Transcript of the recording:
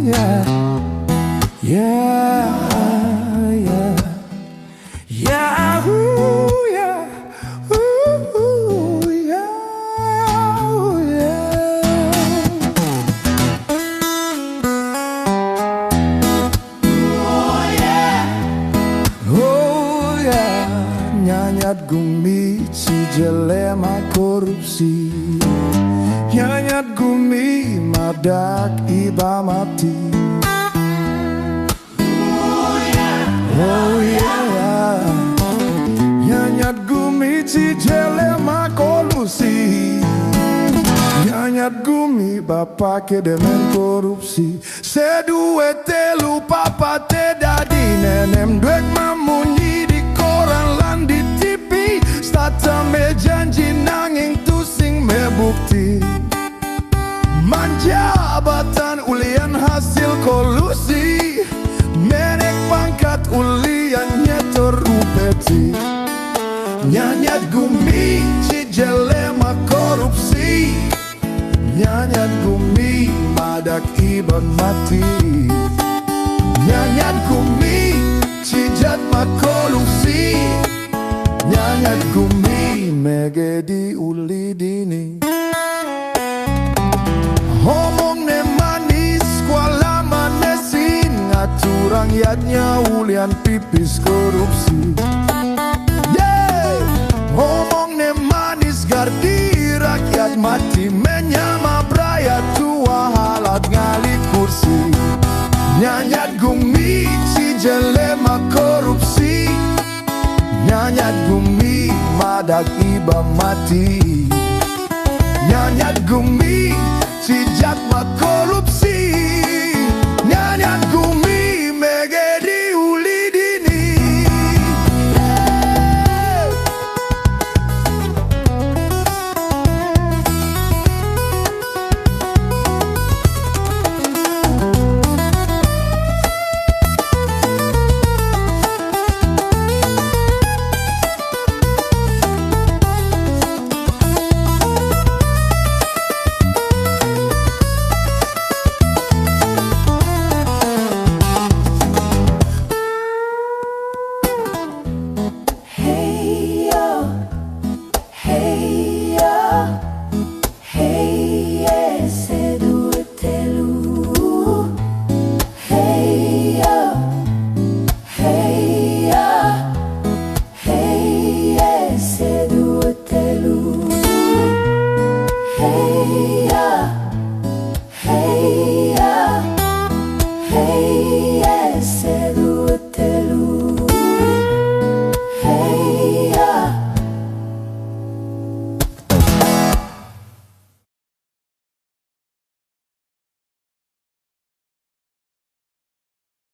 yeah, yeah, yeah, yeah, ooh, yeah, ooh, yeah, yeah. Oh yeah, nyanyat gumi si jelema korupsi, nyanyat gumi madak iba mati. Oh yeah, nyanyat gumi si jelema korupsi, nyanyat gumi bapak kedemen korupsi. Sedue telu papa te dadi nenem duek mamunyi di koran lan di TV. Stata me janji nanging tusing me bukti. Manjabatan ulian hasil kolusi, menek pangkat ulian nyetor rupeti. Nyanyat gumi si jelema korupsi, nyanyat gumi madak iban mati. Nyanyat gumi si jatma kolusi, nyanyat gumi megedi uli dini. Ngomong ne manis kuala manesin, ngaturang yadnya ulian pipis korupsi. Yeah. Ngomong ne manis gardi rakyat mati, menyama braya tua halat ngali kursi. Nyanyat gumi si jelema korupsi, nyanyat gumi madak iba mati. Nyanyat gumi si jatma korupsi,